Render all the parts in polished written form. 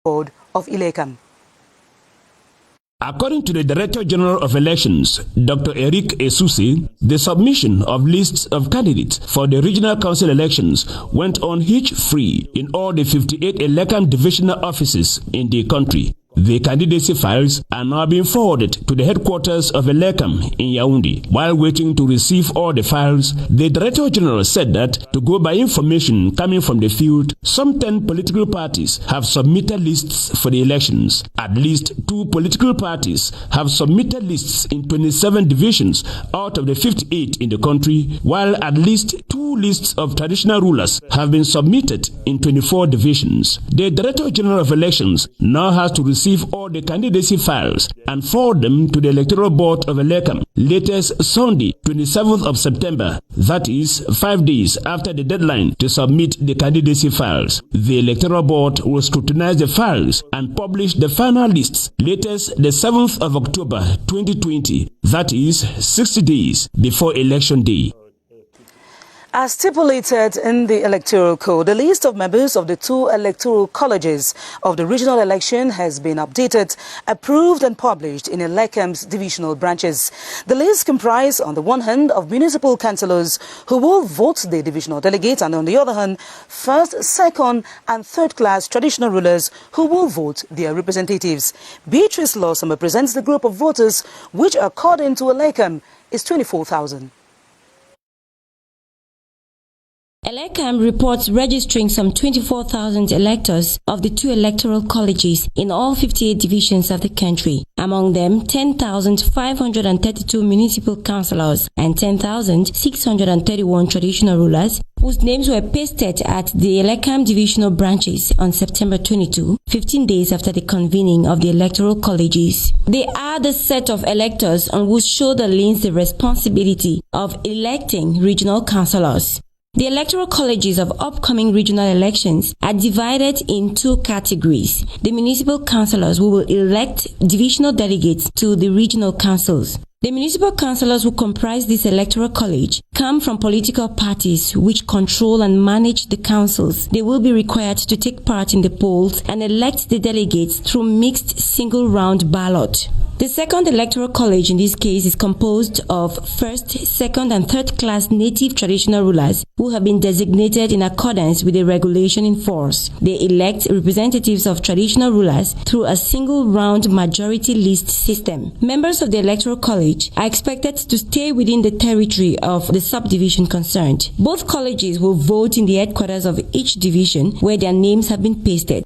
Board of Ilekam. According to the Director General of Elections, Dr. Eric Esusi, the submission of lists of candidates for the regional council elections went on hitch-free in all the 58 Ilekam divisional offices in the country. The candidacy files are now being forwarded to the headquarters of Ilekam in Yaoundé. While waiting to receive all the files, the Director General said that, to go by information coming from the field, some 10 political parties have submitted lists for the elections. At least 2 political parties have submitted lists in 27 divisions out of the 58 in the country, while at least 2 lists of traditional rulers have been submitted in 24 divisions. The Director General of Elections now has to receive all the candidacy files and forward them to the Electoral Board of Ilekam latest Sunday, 27th of September, that is 5 days after the deadline to submit the candidacy files. The Electoral Board will scrutinize the files and publish the final lists latest the 7th of October 2020, that is 60 days before Election Day. As stipulated in the Electoral Code, the list of members of the 2 electoral colleges of the regional election has been updated, approved and published in Ilekam's divisional branches. The list comprises, on the one hand, of municipal councillors who will vote the divisional delegates, and on the other hand, first, second and third class traditional rulers who will vote their representatives. Beatrice Lawson represents the group of voters, which according to Ilekam is 24,000. Ilekam reports registering some 24,000 electors of the 2 electoral colleges in all 58 divisions of the country. Among them, 10,532 municipal councillors and 10,631 traditional rulers, whose names were pasted at the Ilekam divisional branches on September 22, 15 days after the convening of the electoral colleges. They are the set of electors on whose shoulder leans the responsibility of electing regional councillors. The electoral colleges of upcoming regional elections are divided in 2 categories: the municipal councillors who will elect divisional delegates to the regional councils. The municipal councillors who comprise this electoral college come from political parties which control and manage the councils. They will be required to take part in the polls and elect the delegates through mixed single-round ballot. The second electoral college in this case is composed of first, second and third class native traditional rulers who have been designated in accordance with the regulation in force. They elect representatives of traditional rulers through a single-round majority list system. Members of the electoral college are expected to stay within the territory of the subdivision concerned. Both colleges will vote in the headquarters of each division where their names have been pasted.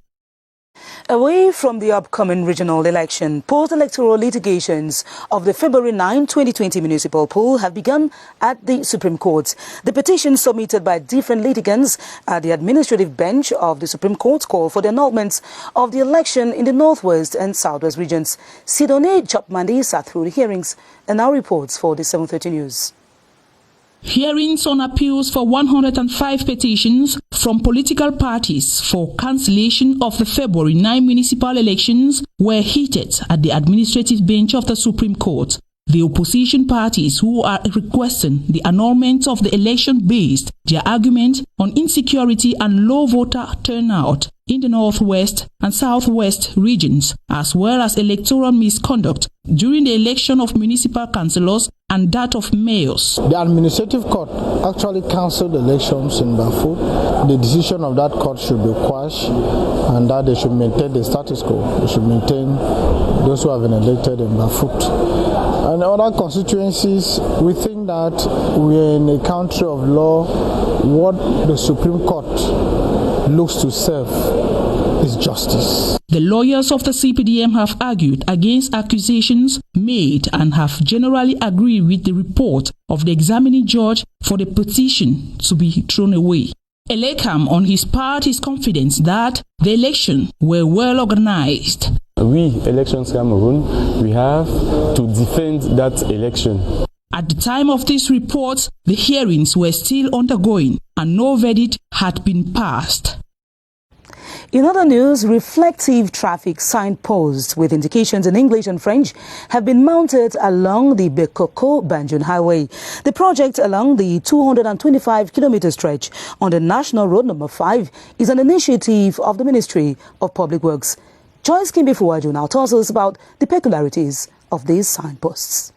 Away from the upcoming regional election, post-electoral litigations of the February 9, 2020 municipal poll have begun at the Supreme Court. The petitions submitted by different litigants at the administrative bench of the Supreme Court call for the annulment of the election in the Northwest and Southwest regions. Sidone Chopmandi sat through the hearings and now reports for the 7:30 News. Hearings on appeals for 105 petitions from political parties for cancellation of the February 9 municipal elections were heated at the administrative bench of the Supreme Court. The opposition parties who are requesting the annulment of the election based their argument on insecurity and low voter turnout in the Northwest and Southwest regions, as well as electoral misconduct during the election of municipal councillors and that of mayors. The administrative court actually cancelled the elections in Bafut. The decision of that court should be quashed and that they should maintain the status quo. They should maintain those who have been elected in Bafut. And other constituencies, we think that we're in a country of law. What the Supreme Court looks to serve is justice. The lawyers of the CPDM have argued against accusations made and have generally agreed with the report of the examining judge for the petition to be thrown away. Ilekam, on his part, is confident that the election were well organized. We, Elections Cameroon, we have to defend that election. At the time of this report, the hearings were still undergoing and no verdict had been passed. In other news, reflective traffic signposts with indications in English and French have been mounted along the Bekoko-Banjul Highway. The project along the 225-kilometer stretch on the National Road Number 5 is an initiative of the Ministry of Public Works. Joyce Kimbifuwaju now tells us about the peculiarities of these signposts.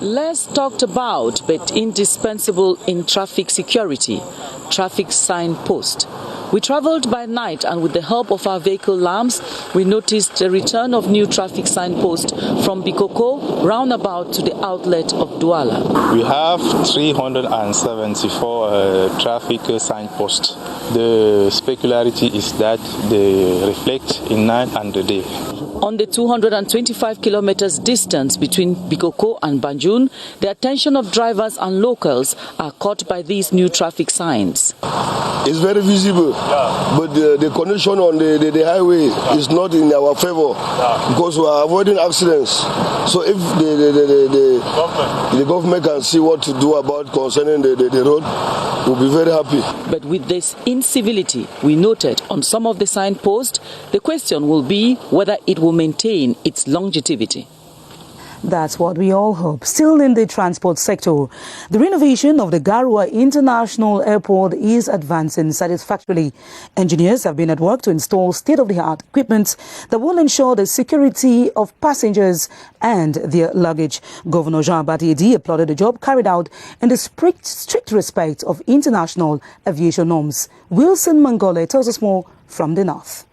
Less talked about but indispensable in traffic security, traffic signpost. We travelled by night and with the help of our vehicle lamps, we noticed the return of new traffic signposts from Bikoko roundabout to the outlet of Douala. We have 374 traffic signposts. The peculiarity is that they reflect in night and the day. On the 225 kilometers distance between Bikoko and Banjul, the attention of drivers and locals are caught by these new traffic signs. It's very visible, but the condition on the highway is not in our favor because we are avoiding accidents. So if the government can see what to do about concerning the road, we'll be very happy. But with this incivility we noted on some of the signposts, the question will be whether it will maintain its longevity. That's what we all hope. Still in the transport sector, the renovation of the Gbarwa International Airport is advancing satisfactorily. Engineers have been at work to install state-of-the-art equipment that will ensure the security of passengers and their luggage. Governor Jean Baptiste applauded the job carried out in the strict respect of international aviation norms. Wilson Mangole tells us more from the north.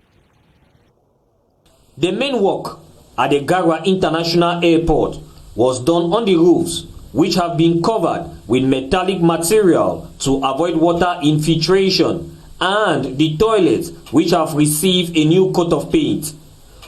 The main work at the Gbarwa International Airport was done on the roofs, which have been covered with metallic material to avoid water infiltration, and the toilets, which have received a new coat of paint.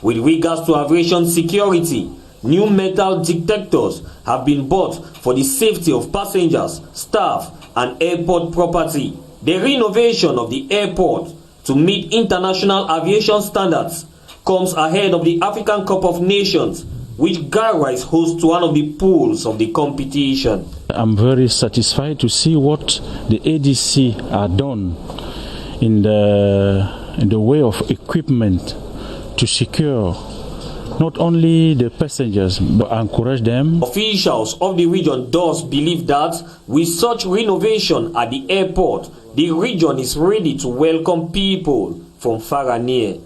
With regards to aviation security, new metal detectors have been bought for the safety of passengers, staff, and airport property. The renovation of the airport to meet international aviation standards comes ahead of the African Cup of Nations, which Gbarwa is host to one of the pools of the competition. I'm very satisfied to see what the ADC are done in the way of equipment to secure not only the passengers but encourage them. Officials of the region thus believe that with such renovation at the airport, the region is ready to welcome people from far and near.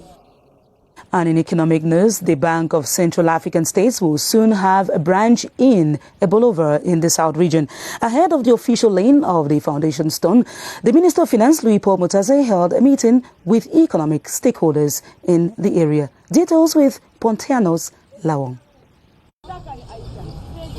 And in economic news, the Bank of Central African States will soon have a branch in Ebola in the South region. Ahead of the official laying of the foundation stone, the Minister of Finance, Louis-Paul Mutaze, held a meeting with economic stakeholders in the area. Details with Pontianos Lawong.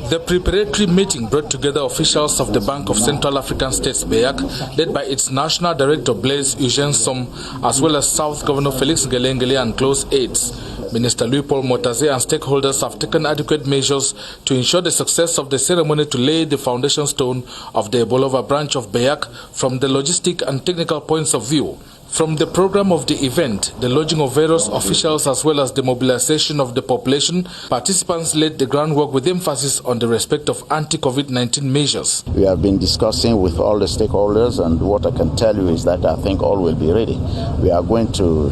The preparatory meeting brought together officials of the Bank of Central African States, BEAC, led by its National Director Blaise Eugène Som, as well as South Governor Felix Ngelengele and close aides. Minister Louis-Paul Mutaze and stakeholders have taken adequate measures to ensure the success of the ceremony to lay the foundation stone of the Ebola branch of BEAC from the logistic and technical points of view. From the program of the event, the lodging of various officials as well as the mobilization of the population, participants laid the groundwork with emphasis on the respect of anti-COVID-19 measures. We have been discussing with all the stakeholders, and what I can tell you is that I think all will be ready. We are going to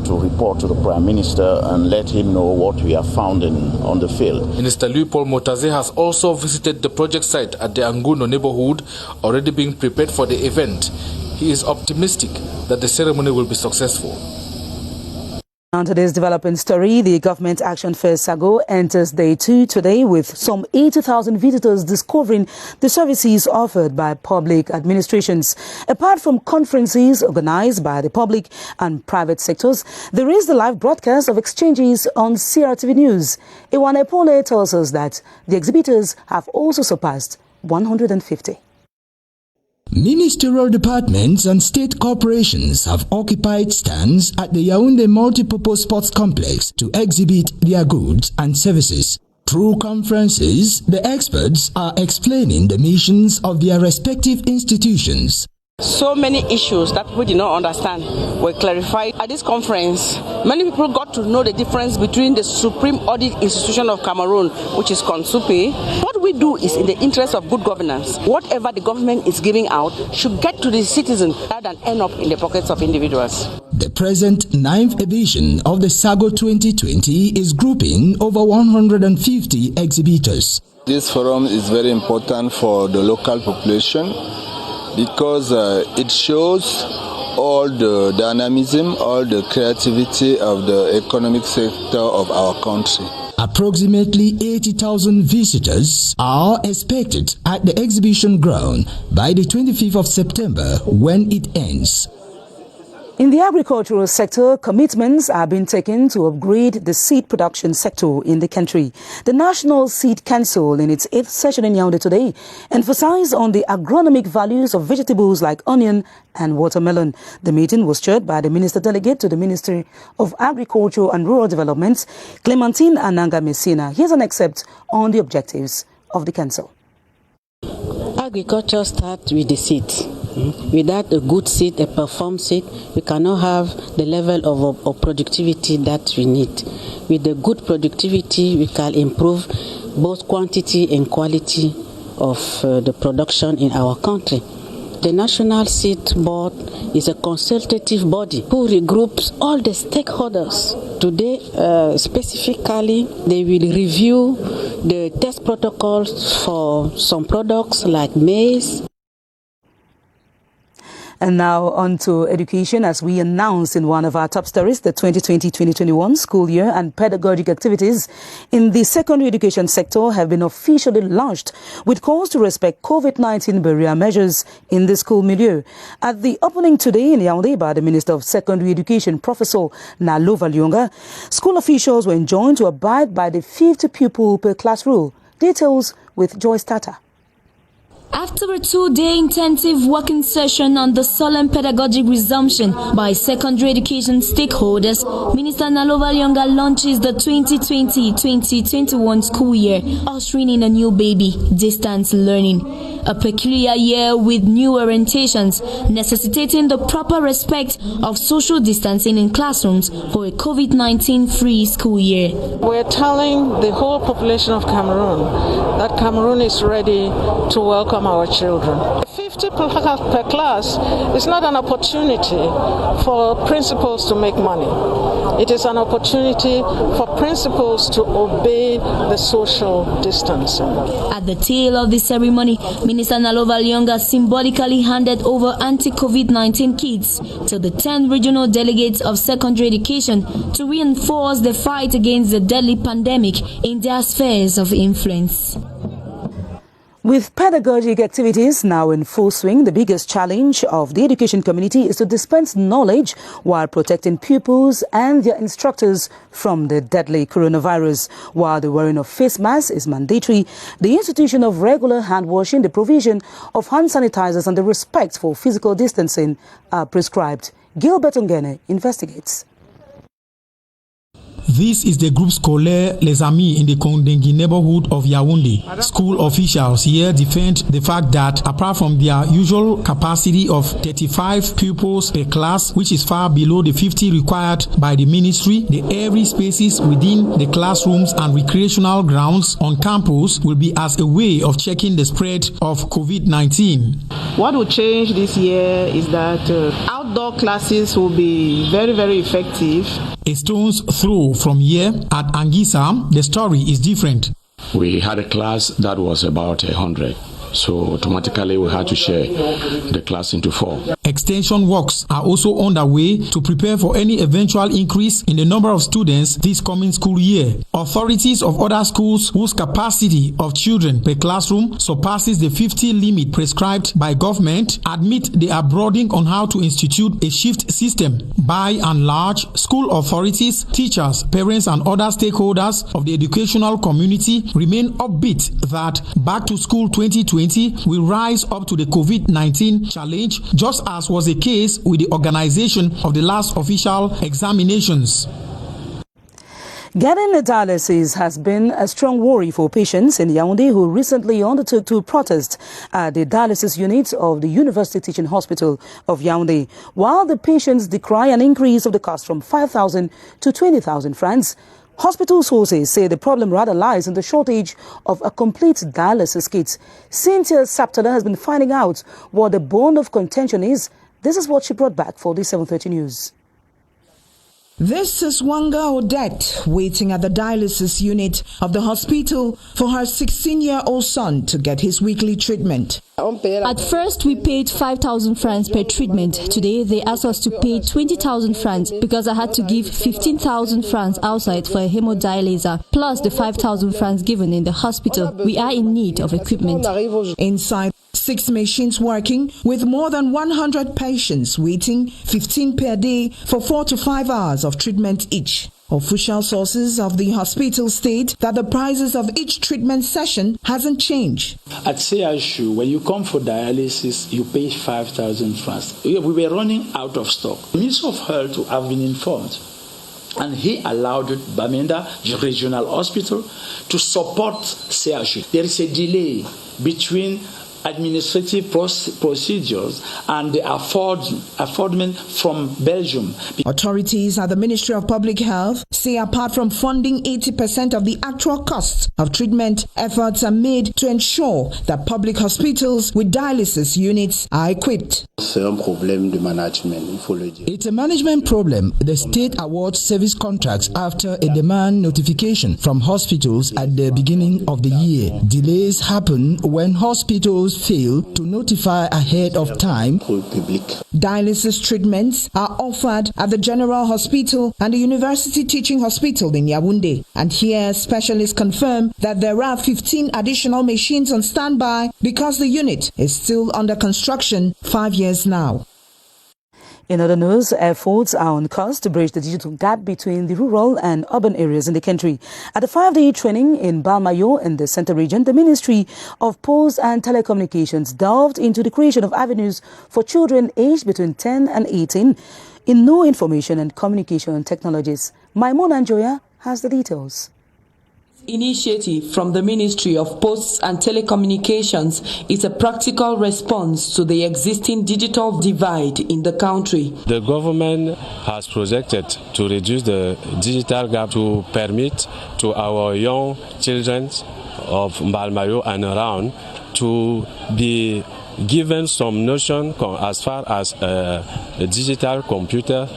report to the Prime Minister and let him know what we have found on the field. Minister Louis-Paul Mutaze has also visited the project site at the Anguno neighborhood, already being prepared for the event. He is optimistic that the ceremony will be successful. On today's developing story, the Government Action Fair Sago enters day 2 today with some 80,000 visitors discovering the services offered by public administrations. Apart from conferences organized by the public and private sectors, there is the live broadcast of exchanges on CRTV News. Iwane Pole tells us that the exhibitors have also surpassed 150. Ministerial departments and state corporations have occupied stands at the Yaoundé Multipurpose Sports Complex to exhibit their goods and services. Through conferences, the experts are explaining the missions of their respective institutions. So many issues that we did not understand were clarified at this conference. Many people got to know the difference between the Supreme Audit Institution of Cameroon, which is CONSUPI. What we do is in the interest of good governance. Whatever the government is giving out should get to the citizens rather than end up in the pockets of individuals. The present 9th edition of the SAGO 2020 is grouping over 150 exhibitors. This forum is very important for the local population because it shows all the dynamism, all the creativity of the economic sector of our country. Approximately 80,000 visitors are expected at the exhibition ground by the 25th of September when it ends. In the agricultural sector, commitments are being taken to upgrade the seed production sector in the country. The National Seed Council, in its 8th session in Yaoundé today, emphasized on the agronomic values of vegetables like onion and watermelon. The meeting was chaired by the Minister Delegate to the Ministry of Agriculture and Rural Development, Clementine Ananga Messina. Here's an excerpt on the objectives of the council. Agriculture starts with the seed. Without a good seed, a performed seed, we cannot have the level of productivity that we need. With the good productivity, we can improve both quantity and quality of the production in our country. The National Seed Board is a consultative body who regroups all the stakeholders. Today, specifically, they will review the test protocols for some products like maize. And now on to education. As we announced in one of our top stories, the 2020-2021 school year and pedagogic activities in the secondary education sector have been officially launched with calls to respect COVID-19 barrier measures in the school milieu. At the opening today in Yaoundé by the Minister of Secondary Education, Professor Nalova Lyonga, school officials were enjoined to abide by the 50 pupil per class rule. Details with Joyce Tata. After a 2-day intensive working session on the solemn pedagogic resumption by secondary education stakeholders, Minister Nalova Lyonga launches the 2020-2021 school year, ushering in a new baby, distance learning. A peculiar year with new orientations, necessitating the proper respect of social distancing in classrooms for a COVID-19-free school year. We're telling the whole population of Cameroon that Cameroon is ready to welcome our children. 50 per class is not an opportunity for principals to make money. It is an opportunity for principals to obey the social distancing. At the tail of the ceremony, Minister Nalova Lyonga symbolically handed over anti-COVID-19 kits to the 10 regional delegates of secondary education to reinforce the fight against the deadly pandemic in their spheres of influence. With pedagogic activities now in full swing, the biggest challenge of the education community is to dispense knowledge while protecting pupils and their instructors from the deadly coronavirus. While the wearing of face masks is mandatory, the institution of regular hand washing, the provision of hand sanitizers and the respect for physical distancing are prescribed. Gilbert Ongene investigates. This is the groupe scolaire Les Amis in the Kondengui neighborhood of Yaoundé. School officials here defend the fact that apart from their usual capacity of 35 pupils per class, which is far below the 50 required by the ministry, the airy spaces within the classrooms and recreational grounds on campus will be as a way of checking the spread of COVID-19. What will change this year is that outdoor classes will be very, very effective. A stone's throw from here at Angisa, the story is different. We had a class that was about 100. So automatically we had to share the class into 4. Extension works are also underway to prepare for any eventual increase in the number of students this coming school year. Authorities of other schools whose capacity of children per classroom surpasses the 50 limit prescribed by government admit they are brooding on how to institute a shift system. By and large, school authorities, teachers, parents and other stakeholders of the educational community remain upbeat that Back to School 2020 will rise up to the COVID-19 challenge, just as was the case with the organization of the last official examinations. Getting a dialysis has been a strong worry for patients in Yaoundé who recently undertook to protest at the dialysis unit of the University Teaching Hospital of Yaoundé. While the patients decry an increase of the cost from 5,000 to 20,000 francs, hospital sources say the problem rather lies in the shortage of a complete dialysis kit. Cynthia Saptola has been finding out what the bone of contention is. This is what she brought back for the 7:30 news. This is Wanga Odette waiting at the dialysis unit of the hospital for her 16-year-old son to get his weekly treatment. At first, we paid 5,000 francs per treatment. Today, they asked us to pay 20,000 francs because I had to give 15,000 francs outside for a hemodialyzer, plus the 5,000 francs given in the hospital. We are in need of equipment. Inside, 6 machines working with more than 100 patients waiting, 15 per day for 4 to 5 hours of treatment each. Official sources of the hospital state that the prices of each treatment session hasn't changed. At CHU, when you come for dialysis, you pay 5,000 francs. We were running out of stock. The Minister of Health have been informed, and he allowed Bamenda Regional Hospital to support CHU. There is a delay between administrative procedures and the affordment from Belgium. Authorities at the Ministry of Public Health say apart from funding 80% of the actual cost of treatment, efforts are made to ensure that public hospitals with dialysis units are equipped. It's a management problem. The state awards service contracts after a demand notification from hospitals at the beginning of the year. Delays happen when hospitals fail to notify ahead of time. Dialysis treatments are offered at the General Hospital and the University Teaching Hospital in Yaoundé. And here, specialists confirm that there are 15 additional machines on standby because the unit is still under construction 5 years now. In other news, efforts are on course to bridge the digital gap between the rural and urban areas in the country. At a 5-day training in Balmayo in the Centre region, the Ministry of Posts and Telecommunications delved into the creation of avenues for children aged between 10 and 18 in new information and communication technologies. Maimon Anjoya has the details. Initiative from the Ministry of Posts and Telecommunications is a practical response to the existing digital divide in the country. The government has projected to reduce the digital gap to permit to our young children of Balmayo and around to be given some notion as far as a digital computer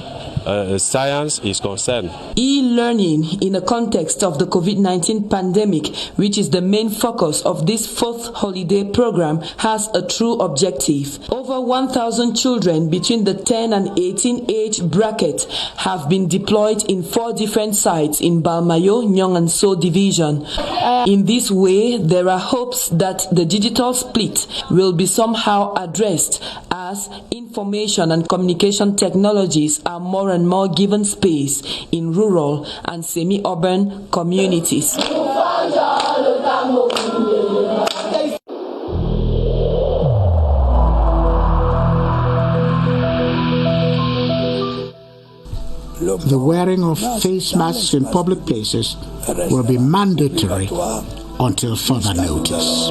science is concerned. E-learning in the context of the COVID-19 pandemic, which is the main focus of this 4th holiday program, has a true objective. Over 1,000 children between the 10 and 18 age bracket have been deployed in 4 different sites in Balmayo, Nyong and So division. In this way, there are hopes that the digital split will be somehow addressed as information and communication technologies are more and more given space in rural and semi-urban communities. The wearing of face masks in public places will be mandatory until further notice.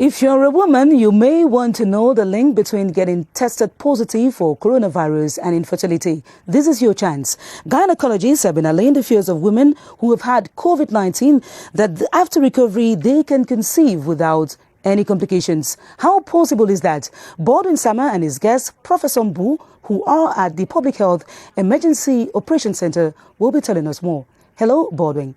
If you're a woman, you may want to know the link between getting tested positive for coronavirus and infertility. This is your chance. Gynecologists have been allaying the fears of women who have had COVID-19 that after recovery, they can conceive without any complications. How possible is that? Baldwin Sama and his guest, Professor Mbu, who are at the Public Health Emergency Operations Center, will be telling us more. Hello, Baldwin.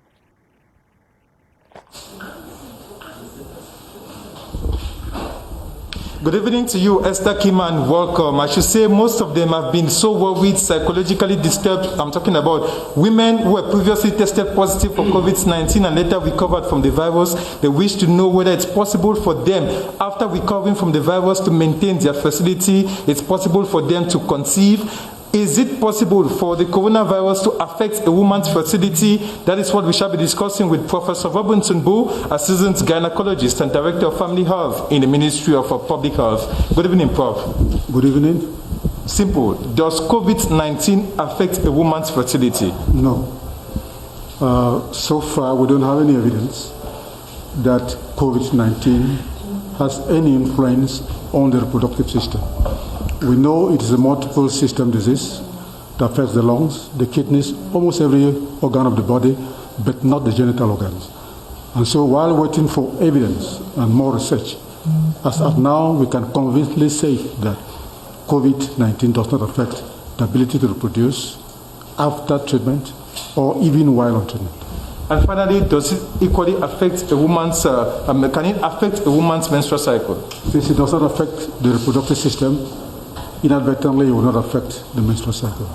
Good evening to you, Esther, Kmer, and welcome. I should say most of them have been so worried, psychologically disturbed. I'm talking about women who were previously tested positive for COVID-19 and later recovered from the virus. They wish to know whether it's possible for them, after recovering from the virus, to maintain their fertility. It's possible for them to conceive. Is it possible for the coronavirus to affect a woman's fertility? That is what we shall be discussing with Professor Robinson Boo, Assistant Gynecologist and Director of Family Health in the Ministry of Public Health. Good evening, Prof. Good evening. Simple. Does COVID-19 affect a woman's fertility? No. So far, we don't have any evidence that COVID-19 has any influence on the reproductive system. We know it is a multiple system disease that affects the lungs, the kidneys, almost every organ of the body, but not the genital organs. And so while waiting for evidence and more research, as of now, we can convincingly say that COVID-19 does not affect the ability to reproduce after treatment or even while on treatment. And finally, does it equally affect a woman's, can it affect a woman's menstrual cycle? Since it does not affect the reproductive system, inadvertently it will not affect the menstrual cycle.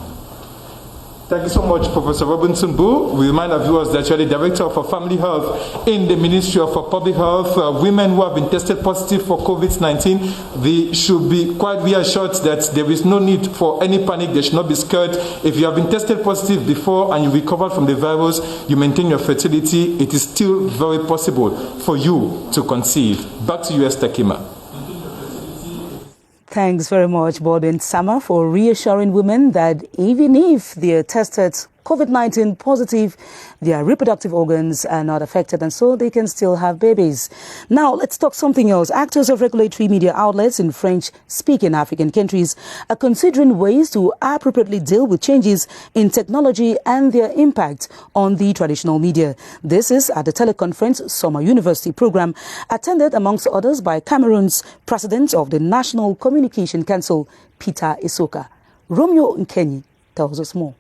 Thank you so much, Professor Robinson Boo. We remind our viewers that you are the Director for Family Health in the Ministry of Public Health. Women who have been tested positive for COVID-19, they should be quite reassured that there is no need for any panic. They should not be scared. If you have been tested positive before and you recovered from the virus, you maintain your fertility, it is still very possible for you to conceive. Back to you, Esther Kmer. Thanks very much, Baldwin Sama, for reassuring women that even if they are tested COVID-19 positive, their reproductive organs are not affected, and so they can still have babies. Now, let's talk something else. Actors of regulatory media outlets in French-speaking African countries are considering ways to appropriately deal with changes in technology and their impact on the traditional media. This is at the teleconference Summer University program, attended amongst others by Cameroon's President of the National Communication Council, Peter Isoka. Romeo Nkenyi tells us more.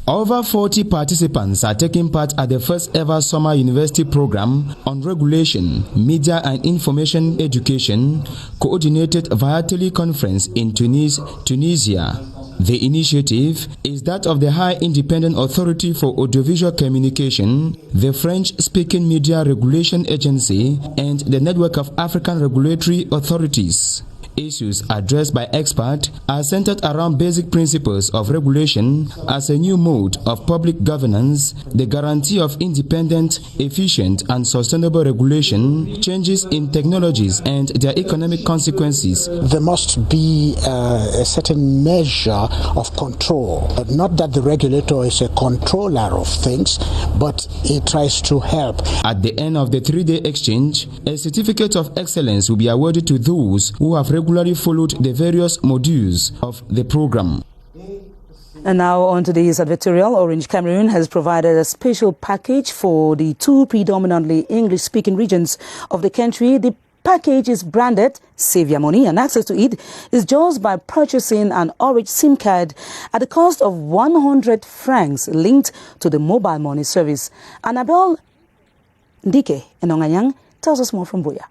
Over 40 participants are taking part at the first ever summer university program on regulation, media and information education, coordinated via teleconference in Tunis, Tunisia. The initiative is that of the High Independent Authority for Audiovisual Communication, the French-speaking Media Regulation Agency, and the Network of African Regulatory Authorities. Issues addressed by experts are centered around basic principles of regulation as a new mode of public governance, the guarantee of independent, efficient and sustainable regulation, changes in technologies and their economic consequences. There must be a certain measure of control. Not that the regulator is a controller of things, but he tries to help. At the end of the 3-day exchange, a certificate of excellence will be awarded to those who have regularly followed the various modules of the program. And now on today's editorial, Orange Cameroon has provided a special package for the two predominantly English-speaking regions of the country. The package is branded Save Your Money, and access to it is just by purchasing an Orange SIM card at the cost of 100 francs linked to the mobile money service. Annabelle Ndike Enonganyang tells us more from Buya.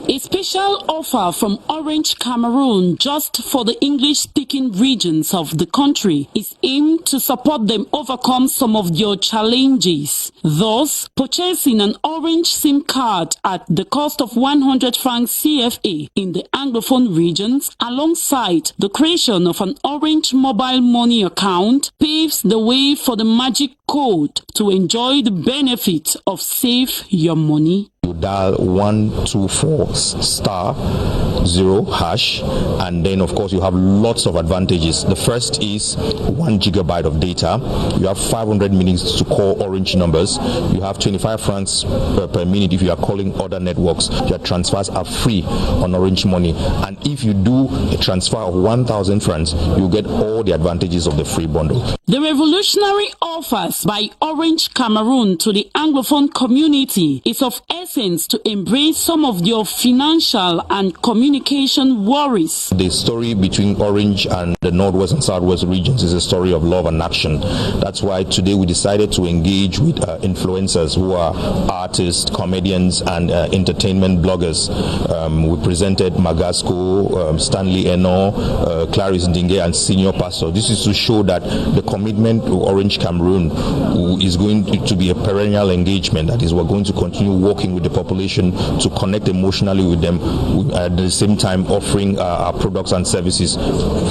A special offer from Orange Cameroon just for the English-speaking regions of the country is aimed to support them overcome some of their challenges. Thus, purchasing an Orange SIM card at the cost of 100 francs CFA in the Anglophone regions, alongside the creation of an Orange mobile money account, paves the way for the magic code to enjoy the benefit of Save Your Money. You dial 124*0#, and then of course you have lots of advantages. The first is 1 gigabyte of data. You have 500 minutes to call Orange numbers. You have 25 francs per minute if you are calling other networks. Your transfers are free on Orange Money, and if you do a transfer of 1,000 francs, you get all the advantages of the free bundle. The revolutionary offers by Orange Cameroon to the Anglophone community is of essence to embrace some of your financial and communication worries. The story between Orange and the Northwest and Southwest regions is a story of love and action. That's why today we decided to engage with influencers who are artists, comedians and entertainment bloggers. We presented Magasco, Stanley Eno, Clarice Ndinge and Senior Pastor. This is to show that the commitment to Orange Cameroon is going to be a perennial engagement. That is, we're going to continue working with the population to connect emotionally with them, at the same time offering our products and services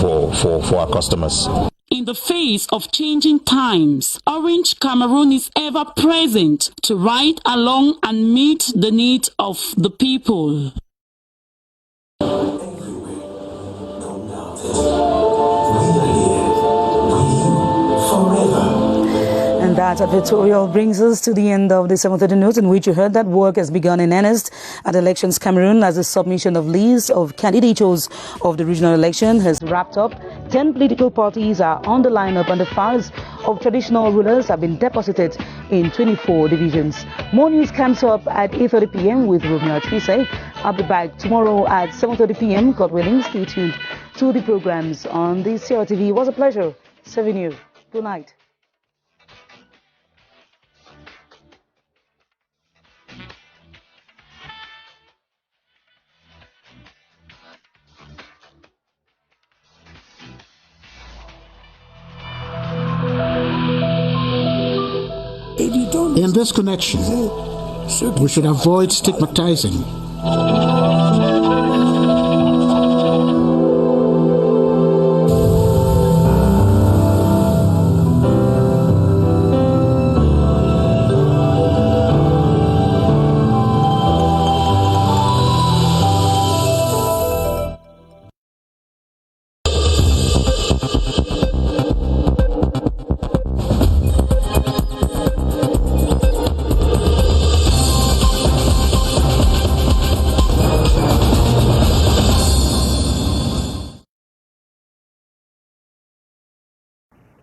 for our customers. In the face of changing times, Orange Cameroon is ever present to ride along and meet the needs of the people. That editorial brings us to the end of the 7:30 news, in which you heard that work has begun in earnest at Elections Cameroon as the submission of lists of candidates of the regional election has wrapped up. 10 political parties are on the lineup and the files of traditional rulers have been deposited in 24 divisions. More news comes up at 8:30 p.m. with Romeo Chise. I'll be back tomorrow at 7:30 p.m. God willing, stay tuned to the programs on the Crtv. It was a pleasure serving you. Good night. In this connection, we should avoid stigmatizing.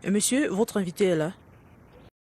Monsieur, votre invité est là.